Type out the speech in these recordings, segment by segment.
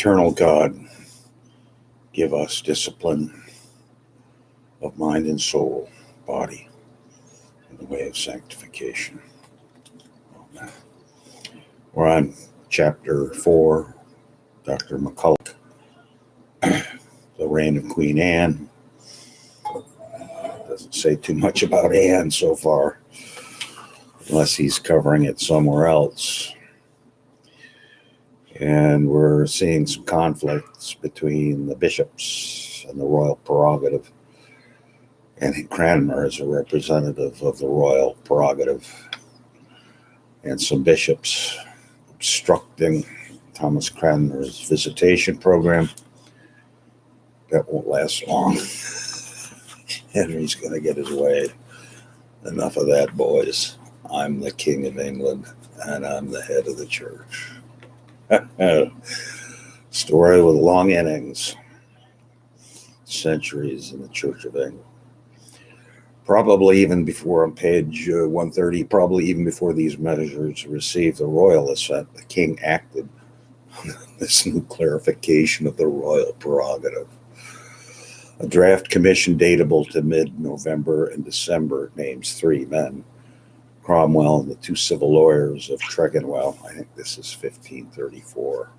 Eternal God, give us discipline of mind and soul, body, in the way of sanctification. Amen. We're on chapter 4, Dr. MacCulloch, the reign of Queen Anne. Doesn't say too much about Anne so far, unless he's covering it somewhere else. And we're seeing some conflicts between the bishops and the royal prerogative, and Cranmer is a representative of the royal prerogative, and some bishops obstructing Thomas Cranmer's visitation program. That won't last long. Henry's going to get his way. Enough of that, boys. I'm the King of England, and I'm the head of the church. Story with long innings. Centuries in the Church of England. Probably even before, on page 130, probably even before these measures received the royal assent, the king acted on this new clarification of the royal prerogative. A draft commission datable to mid-November and December names 3 men, Cromwell and the 2 civil lawyers of Tregenwell. I think this is 1534.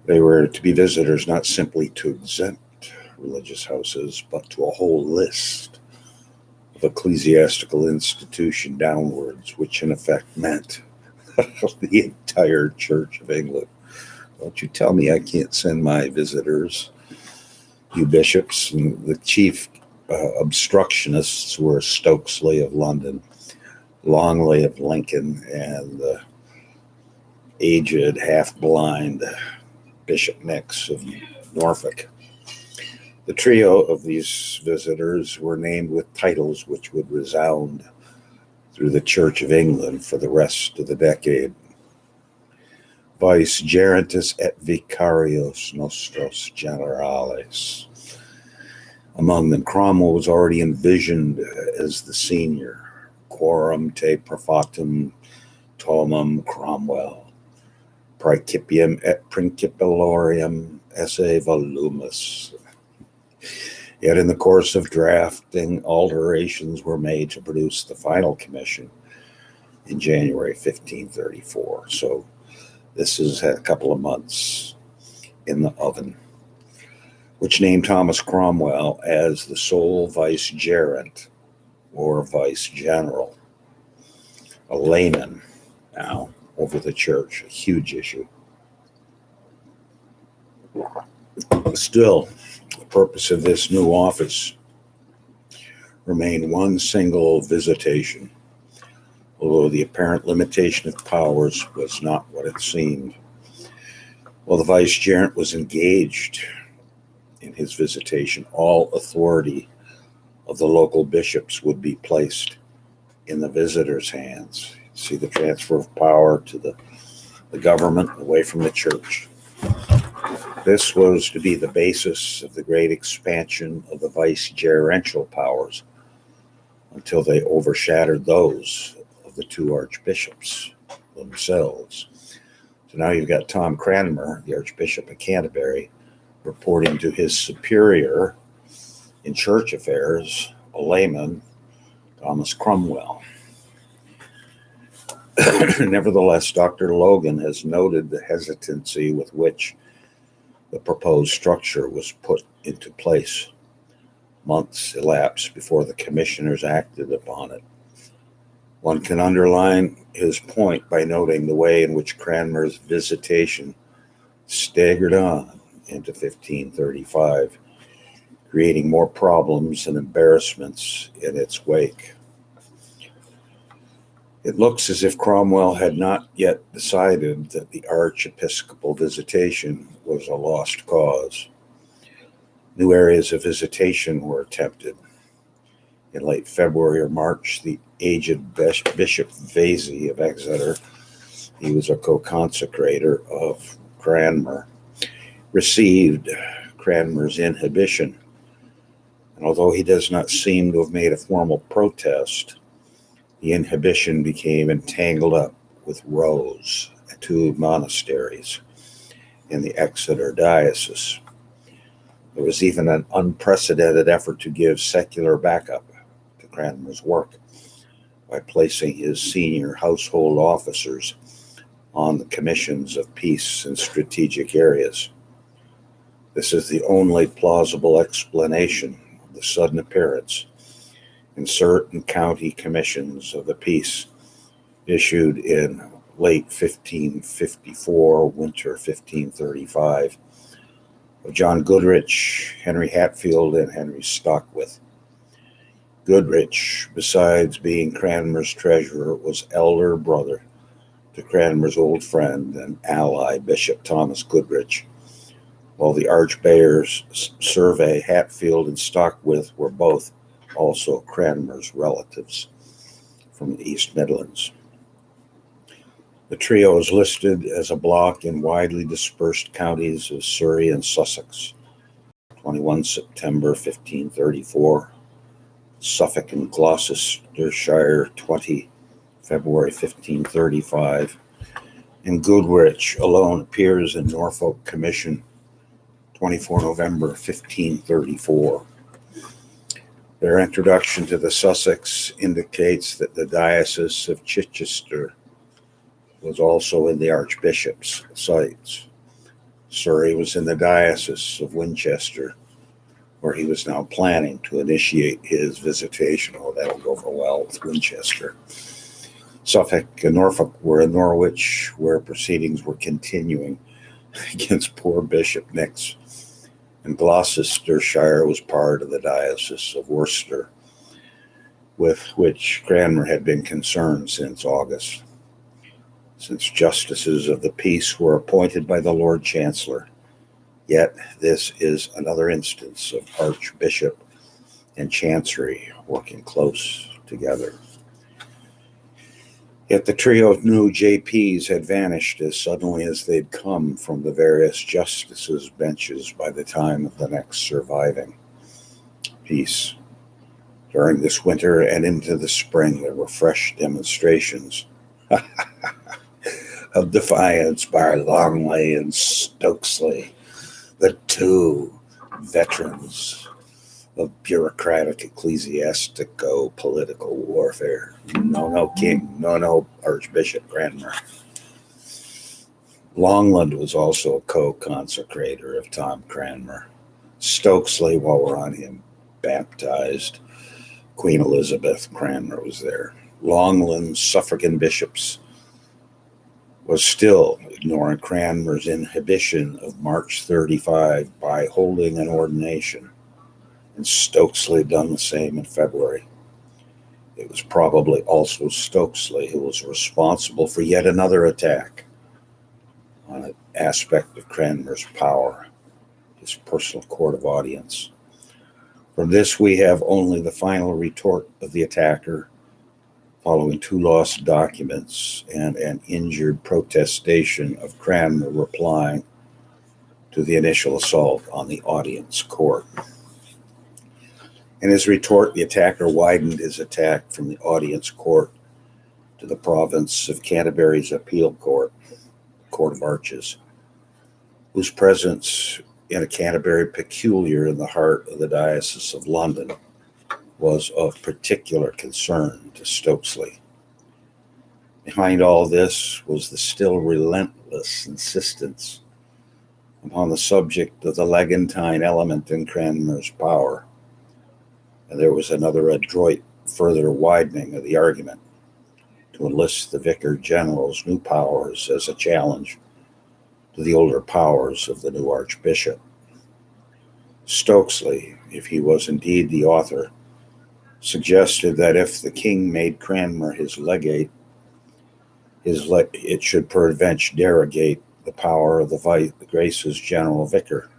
They were to be visitors not simply to exempt religious houses, but to a whole list of ecclesiastical institution downwards, which in effect meant the entire Church of England. Don't you tell me I can't send my visitors, you bishops. And the chief obstructionists were Stokesley of London, Longland of Lincoln, and the aged, half-blind Bishop Nix of Norfolk. The trio of these visitors were named with titles which would resound through the Church of England for the rest of the decade. Vice-gerentus et vicarios nostros generales. Among them, Cromwell was already envisioned as the senior. Quorum te prefatum Tomum Cromwell. Praecipium et principiolorium esse volumus. Yet in the course of drafting, alterations were made to produce the final commission in January 1534. So this has had a couple of months in the oven, which named Thomas Cromwell as the sole vice-gerent or vice-general, a layman now over the church, a huge issue. Still, the purpose of this new office remained one single visitation, although the apparent limitation of powers was not what it seemed. While the vice-gerent was engaged in his visitation, all authority of the local bishops would be placed in the visitor's hands. See the transfer of power to the government away from the church. This was to be the basis of the great expansion of the vice-gerential powers until they overshadowed those of the 2 archbishops themselves. So now you've got Tom Cranmer, the Archbishop of Canterbury, reporting to his superior in church affairs, a layman, Thomas Cromwell. Nevertheless, Dr. Logan has noted the hesitancy with which the proposed structure was put into place. Months elapsed before the commissioners acted upon it. One can underline his point by noting the way in which Cranmer's visitation staggered on into 1535, creating more problems and embarrassments in its wake. It looks as if Cromwell had not yet decided that the archiepiscopal visitation was a lost cause. New areas of visitation were attempted. In late February or March, the aged Bishop Veysey of Exeter, he was a co-consecrator of Cranmer, received Cranmer's inhibition. And although he does not seem to have made a formal protest, the inhibition became entangled up with rows, 2 monasteries in the Exeter diocese. There was even an unprecedented effort to give secular backup to Cranmer's work by placing his senior household officers on the commissions of peace and strategic areas. This is the only plausible explanation of the sudden appearance in certain county commissions of the peace issued in late 1554, winter 1535, of John Goodrich, Henry Hatfield, and Henry Stockwith. Goodrich, besides being Cranmer's treasurer, was elder brother to Cranmer's old friend and ally, Bishop Thomas Goodrich, while the Archbear's survey, Hatfield and Stockwith were both also Cranmer's relatives from the East Midlands. The trio is listed as a block in widely dispersed counties of Surrey and Sussex. 21 September 1534, Suffolk and Gloucestershire, 20 February 1535, and Goodrich alone appears in Norfolk Commission, 24 November 1534. Their introduction to the Sussex indicates that the Diocese of Chichester was also in the Archbishop's sights. Surrey was in the Diocese of Winchester, where he was now planning to initiate his visitation. Oh, that'll go over well with Winchester. Suffolk and Norfolk were in Norwich, where proceedings were continuing against poor Bishop Nix. And Gloucestershire was part of the Diocese of Worcester, with which Cranmer had been concerned since August. Since justices of the peace were appointed by the Lord Chancellor, yet this is another instance of Archbishop and Chancery working close together. Yet the trio of new JPs had vanished as suddenly as they'd come from the various justices' benches by the time of the next surviving peace. During this winter and into the spring, there were fresh demonstrations of defiance by Longland and Stokesley, the two veterans of bureaucratic ecclesiastico-political warfare. No king, no Archbishop Cranmer. Longland was also a co-consecrator of Tom Cranmer. Stokesley, while we're on him, baptized Queen Elizabeth. Cranmer was there. Longland's suffragan bishops was still ignoring Cranmer's inhibition of March 35 by holding an ordination, and Stokesley had done the same in February. It was probably also Stokesley who was responsible for yet another attack on an aspect of Cranmer's power, his personal court of audience. From this we have only the final retort of the attacker, following 2 lost documents and an injured protestation of Cranmer replying to the initial assault on the audience court. In his retort, the attacker widened his attack from the audience court to the province of Canterbury's appeal court, Court of Arches, whose presence in a Canterbury peculiar in the heart of the Diocese of London was of particular concern to Stokesley. Behind all this was the still relentless insistence upon the subject of the legantine element in Cranmer's power, and there was another adroit further widening of the argument to enlist the Vicar General's new powers as a challenge to the older powers of the new Archbishop. Stokesley, if he was indeed the author, suggested that if the king made Cranmer his legate, it should peradventure derogate the power of the Grace's general vicar.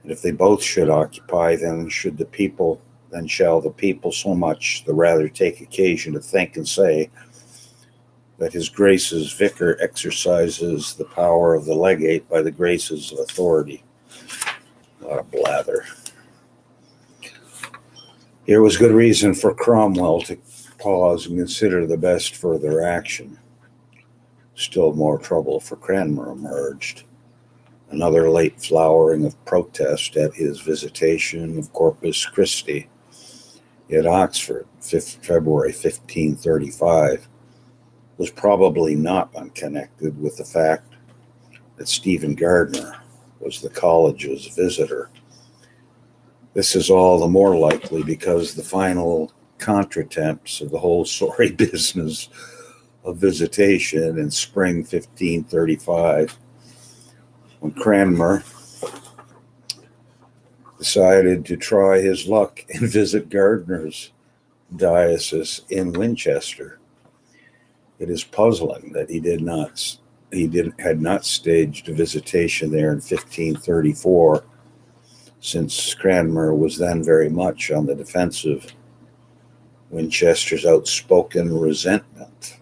And if they both should occupy, then shall the people so much the rather take occasion to think and say that his Grace's vicar exercises the power of the legate by the Grace's authority. A lot of blather. Here was good reason for Cromwell to pause and consider the best further action. Still more trouble for Cranmer emerged. Another late flowering of protest at his visitation of Corpus Christi at Oxford, February 1535, was probably not unconnected with the fact that Stephen Gardiner was the college's visitor. This is all the more likely because the final contretemps of the whole sorry business of visitation in spring 1535, when Cranmer decided to try his luck and visit Gardiner's diocese in Winchester. It is puzzling that he had not staged a visitation there in 1534, since Cranmer was then very much on the defensive. Winchester's outspoken resentment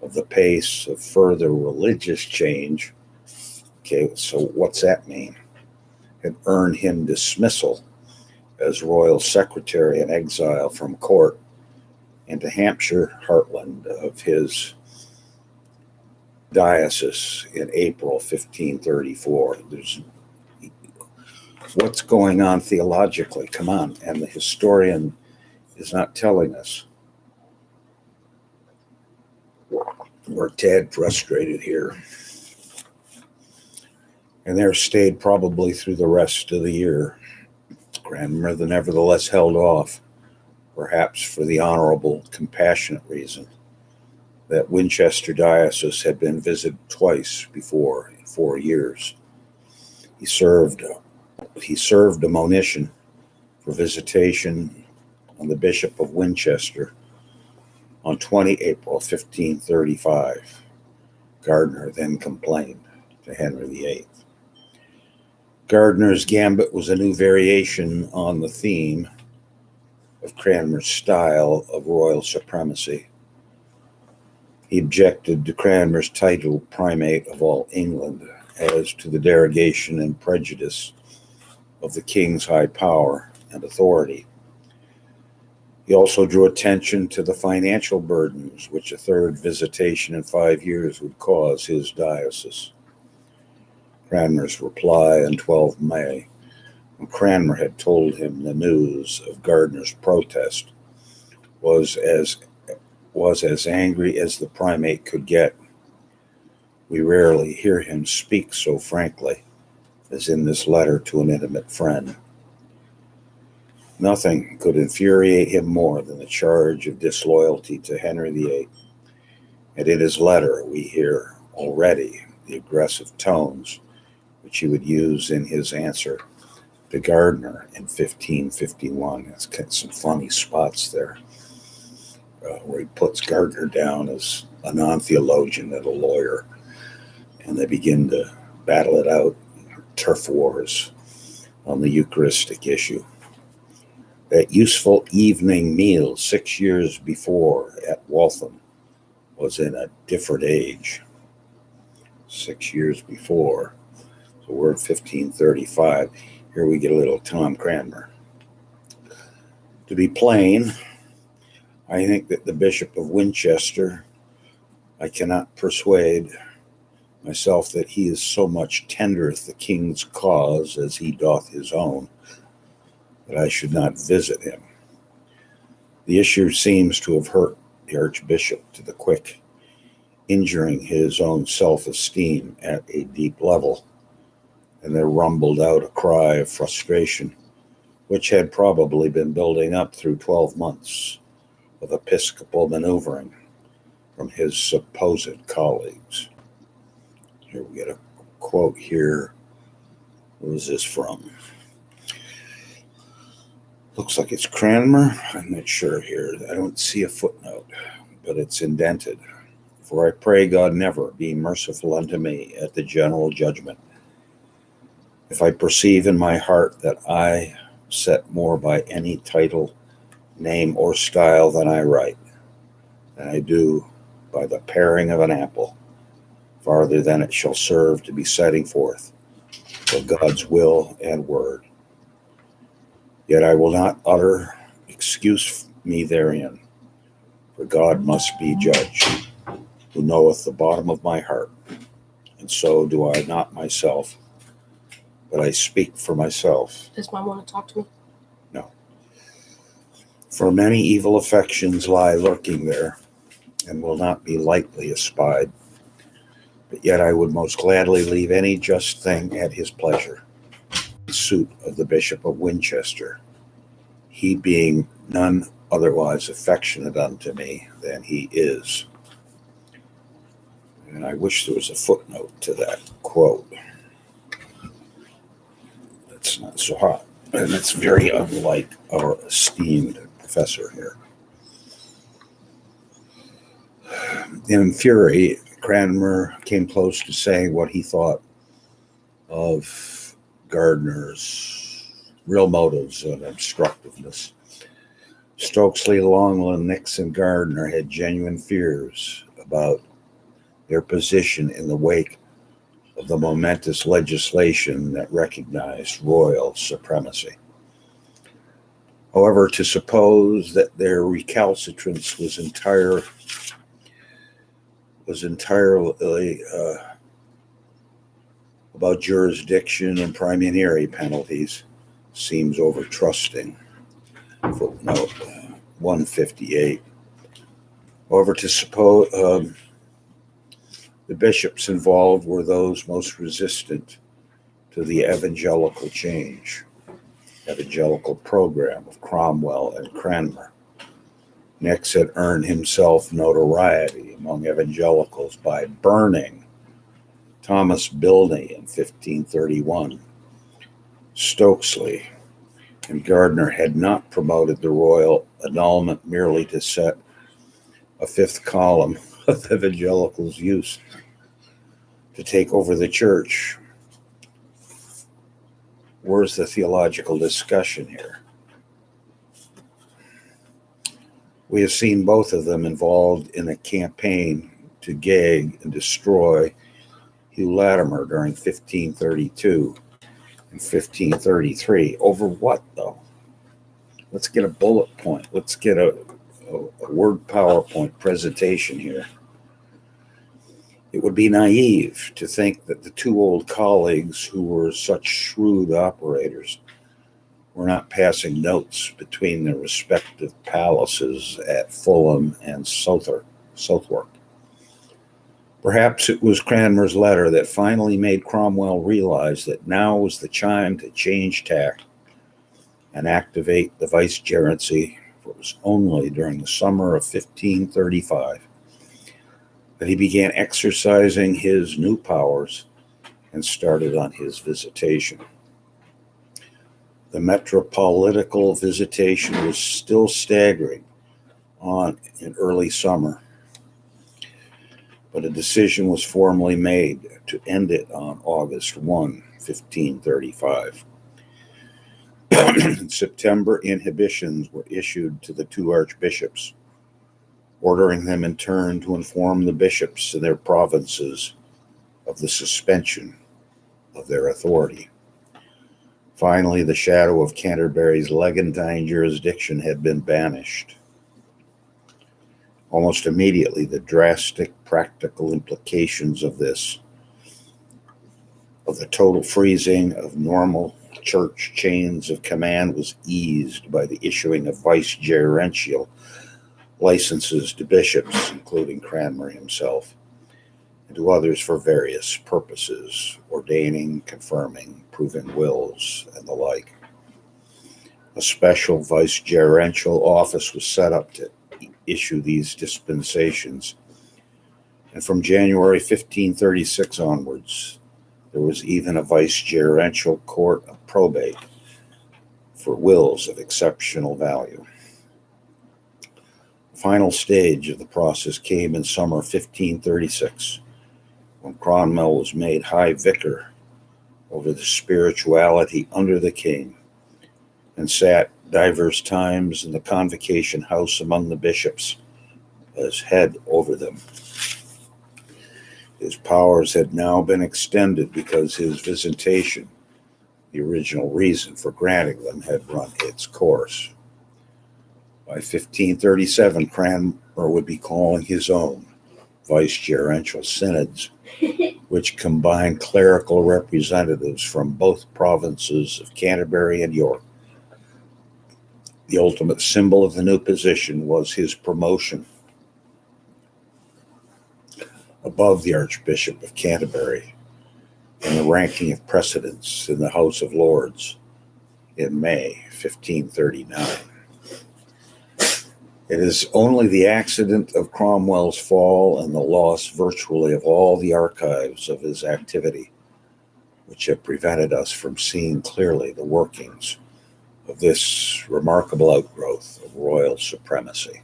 of the pace of further religious change, okay, so what's that mean? Had earned him dismissal as royal secretary in exile from court into Hampshire, heartland of his diocese, in April 1534. What's going on theologically? Come on. And the historian is not telling us. We're a tad frustrated here. And there stayed probably through the rest of the year. Cranmer nevertheless held off, perhaps for the honorable, compassionate reason that Winchester diocese had been visited twice before in 4 years. He served a monition for visitation on the Bishop of Winchester on 20 April 1535. Gardiner then complained to Henry VIII. Gardiner's gambit was a new variation on the theme of Cranmer's style of royal supremacy. He objected to Cranmer's title primate of all England as to the derogation and prejudice of the king's high power and authority. He also drew attention to the financial burdens which a third visitation in 5 years would cause his diocese. Cranmer's reply on 12 May, when Cranmer had told him the news of Gardiner's protest, was as angry as the primate could get. We rarely hear him speak so frankly as in this letter to an intimate friend. Nothing could infuriate him more than the charge of disloyalty to Henry VIII, and in his letter we hear already the aggressive tones which he would use in his answer to Gardiner in 1551. It's got some funny spots there, where he puts Gardiner down as a non-theologian and a lawyer, and they begin to battle it out, turf wars on the Eucharistic issue. That useful evening meal 6 years before at Waltham was in a different age. 6 years before. So we're at 1535. Here we get a little Tom Cranmer. To be plain, I think that the Bishop of Winchester, I cannot persuade myself that he is so much tendereth the king's cause as he doth his own, that I should not visit him. The issue seems to have hurt the Archbishop to the quick, injuring his own self-esteem at a deep level, and there rumbled out a cry of frustration, which had probably been building up through 12 months of episcopal maneuvering from his supposed colleagues. Here we get a quote here. Who is this from? Looks like it's Cranmer. I'm not sure here. I don't see a footnote, but it's indented. For I pray God never be merciful unto me at the general judgment, if I perceive in my heart that I set more by any title, name, or style than I write, than I do by the paring of an apple, farther than it shall serve to be setting forth for God's will and word. Yet I will not utter excuse me therein, For God must be judge, who knoweth the bottom of my heart, and so do I not myself, but I speak for myself. Does Mom want to talk to me? No. For many evil affections lie lurking there, and will not be lightly espied. But yet I would most gladly leave any just thing at his pleasure. The suit of the Bishop of Winchester, he being none otherwise affectionate unto me than he is. And I wish there was a footnote to that quote. That's not so hot. And it's very unlike our esteemed professor here. In fury, Cranmer came close to saying what he thought of Gardiner's real motives and obstructiveness. Stokesley, Longland, and Gardiner had genuine fears about their position in the wake of the momentous legislation that recognized royal supremacy. However, to suppose that their recalcitrance was entirely about jurisdiction and primacy penalties seems over-trusting. Footnote 158. However, to suppose the bishops involved were those most resistant to the evangelical program of Cromwell and Cranmer. Next had earned himself notoriety among evangelicals by burning Thomas Bilney in 1531. Stokesley and Gardiner had not promoted the royal annulment merely to set a fifth column of evangelicals' use to take over the church. Where's the theological discussion here? We have seen both of them involved in a campaign to gag and destroy Hugh Latimer during 1532 and 1533. Over what, though? Let's get a bullet point. Let's get a word PowerPoint presentation here. It would be naive to think that the two old colleagues who were such shrewd operators were not passing notes between their respective palaces at Fulham and Southwark. Perhaps it was Cranmer's letter that finally made Cromwell realize that now was the time to change tack and activate the vice-gerency, for it was only during the summer of 1535 that he began exercising his new powers and started on his visitation. The metropolitical visitation was still staggering on in early summer, but a decision was formally made to end it on August 1, 1535. In September, inhibitions were issued to the two archbishops, ordering them in turn to inform the bishops in their provinces of the suspension of their authority. Finally, the shadow of Canterbury's legantine jurisdiction had been banished. Almost immediately, the drastic practical implications of the total freezing of normal church chains of command was eased by the issuing of vice-gerential licenses to bishops, including Cranmer himself, and to others for various purposes, ordaining, confirming, proving wills, and the like. A special vice-gerential office was set up to issue these dispensations, and from January 1536 onwards, there was even a vice-gerential court of probate for wills of exceptional value. The final stage of the process came in summer 1536, when Cromwell was made high vicar over the spirituality under the king, and sat divers times in the Convocation house among the bishops as head over them. His powers had now been extended because his visitation, the original reason for granting them, had run its course. By 1537, or would be calling his own, vice-gerential synods, which combined clerical representatives from both provinces of Canterbury and York. The ultimate symbol of the new position was his promotion above the Archbishop of Canterbury in the ranking of precedence in the House of Lords in May 1539. It is only the accident of Cromwell's fall and the loss virtually of all the archives of his activity which have prevented us from seeing clearly the workings of this remarkable outgrowth of royal supremacy.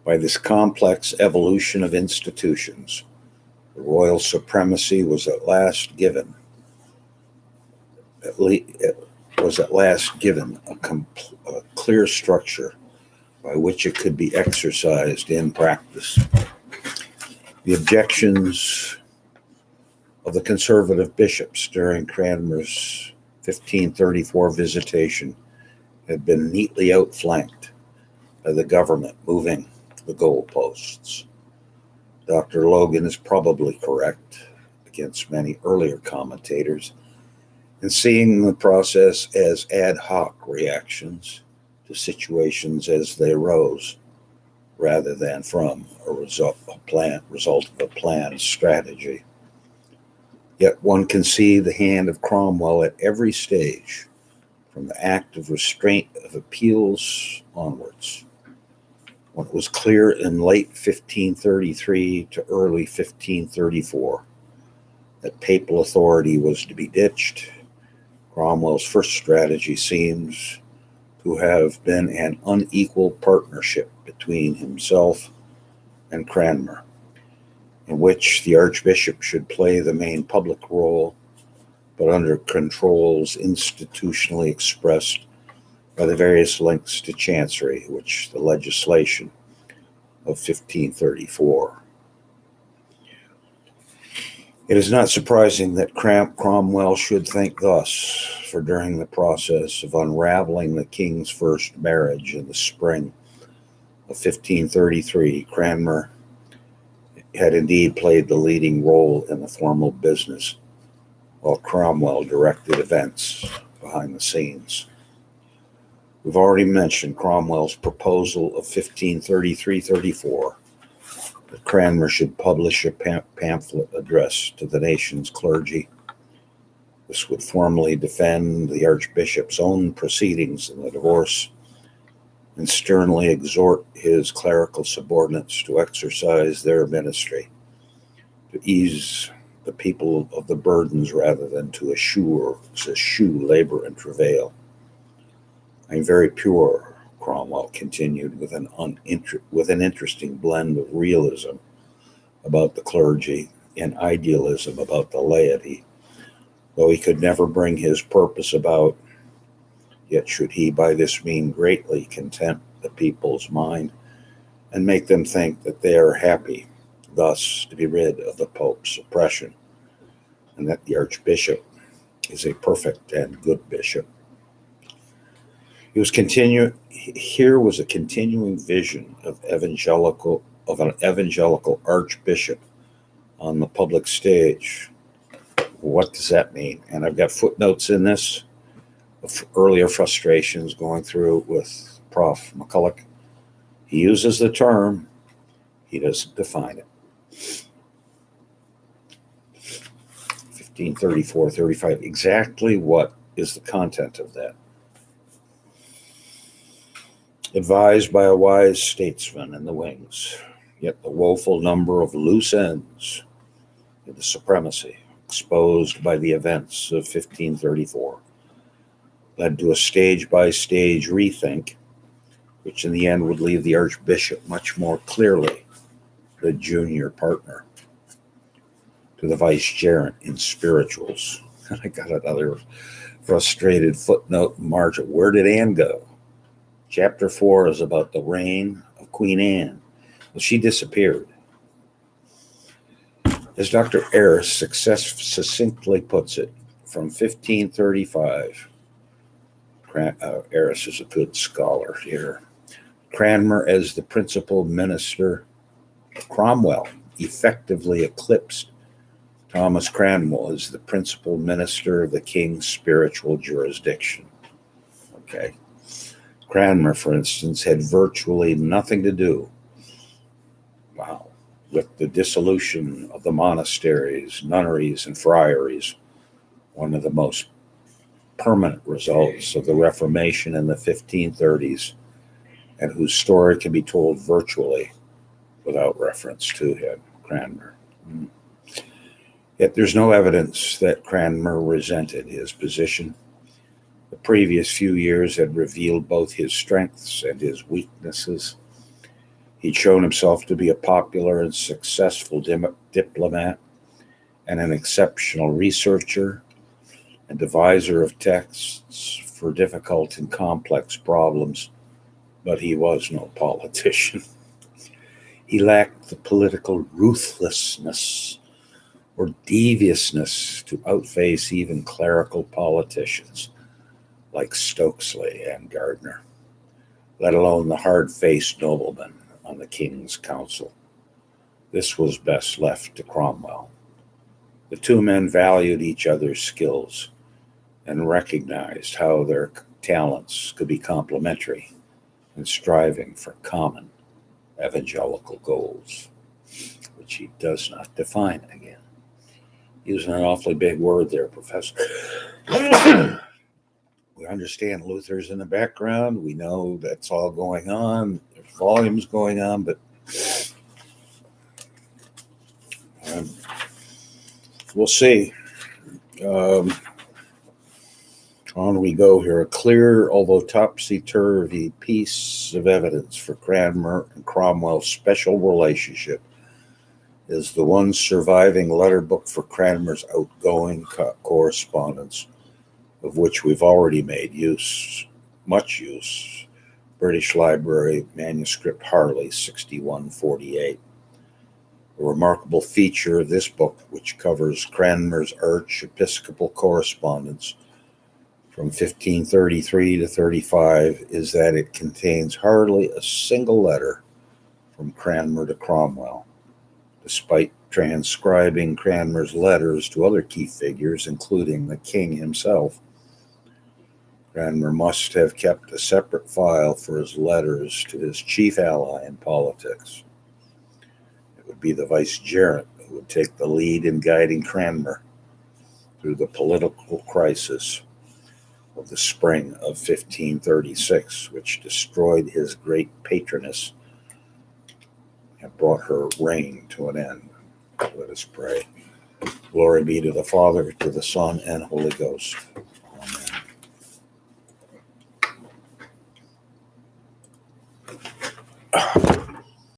By this complex evolution of institutions, the royal supremacy was at last given a clear structure by which it could be exercised in practice. The objections of the conservative bishops during Cranmer's 1534 visitation had been neatly outflanked by the government moving the goalposts. Dr. Logan is probably correct, against many earlier commentators, in seeing the process as ad hoc reactions to situations as they arose, rather than from a result of a planned strategy. Yet one can see the hand of Cromwell at every stage, from the act of restraint of appeals onwards. When it was clear in late 1533 to early 1534 that papal authority was to be ditched, Cromwell's first strategy seems to have been an unequal partnership between himself and Cranmer, in which the Archbishop should play the main public role, but under controls institutionally expressed by the various links to Chancery, which the legislation of 1534. It is not surprising that Cromwell should think thus, for during the process of unraveling the king's first marriage in the spring of 1533, Cranmer had indeed played the leading role in the formal business, while Cromwell directed events behind the scenes. We've already mentioned Cromwell's proposal of 1533-34 that Cranmer should publish a pamphlet addressed to the nation's clergy. This would formally defend the Archbishop's own proceedings in the divorce and sternly exhort his clerical subordinates to exercise their ministry, to ease the people of the burdens rather than to eschew labor and travail. I am very pure, Cromwell continued, with an interesting blend of realism about the clergy and idealism about the laity, though he could never bring his purpose about. Yet should he by this mean greatly content the people's mind and make them think that they are happy thus to be rid of the Pope's oppression, and that the Archbishop is a perfect and good bishop. Here was a continuing vision of an evangelical archbishop on the public stage. What does that mean? And I've got footnotes in this of earlier frustrations going through with Prof. MacCulloch. He uses the term, he doesn't define it. 1534-35, exactly what is the content of that? Advised by a wise statesman in the wings, yet the woeful number of loose ends in the supremacy exposed by the events of 1534 led to a stage-by-stage rethink, which in the end would leave the Archbishop much more clearly the junior partner to the Vice-gerent in spirituals. And I got another frustrated footnote in margin. Where did Anne go? Chapter 4 is about the reign of Queen Anne. Well, she disappeared. As Dr. Ayres succinctly puts it, from 1535, Ayres is a good scholar here, Cranmer as the principal minister. Cromwell effectively eclipsed Thomas Cranwell as the principal minister of the king's spiritual jurisdiction. Okay. Cranmer, for instance, had virtually nothing to do, with the dissolution of the monasteries, nunneries, and friaries, one of the most permanent results of the Reformation in the 1530s, and whose story can be told virtually without reference to him, Cranmer. Yet there's no evidence that Cranmer resented his position. The previous few years had revealed both his strengths and his weaknesses. He'd shown himself to be a popular and successful diplomat and an exceptional researcher and deviser of texts for difficult and complex problems, but he was no politician. He lacked the political ruthlessness or deviousness to outface even clerical politicians like Stokesley and Gardiner, let alone the hard-faced nobleman on the king's council. This was best left to Cromwell. The two men valued each other's skills and recognized how their talents could be complementary in striving for common evangelical goals, which he does not define again. Using an awfully big word there, Professor. We understand Luther's in the background. We know that's all going on. There's volumes going on, but we'll see. On we go here. A clear, although topsy-turvy, piece of evidence for Cranmer and Cromwell's special relationship is the one surviving letter book for Cranmer's outgoing correspondence, of which we've already made much use. British Library Manuscript Harley, 6148. A remarkable feature of this book, which covers Cranmer's archiepiscopal correspondence from 1533 to 35, is that it contains hardly a single letter from Cranmer to Cromwell, despite transcribing Cranmer's letters to other key figures, including the king himself. Cranmer must have kept a separate file for his letters to his chief ally in politics. It would be the Vice-gerent who would take the lead in guiding Cranmer through the political crisis of the spring of 1536, which destroyed his great patroness and brought her reign to an end. Let us pray. Glory be to the Father, to the Son, and Holy Ghost. Amen.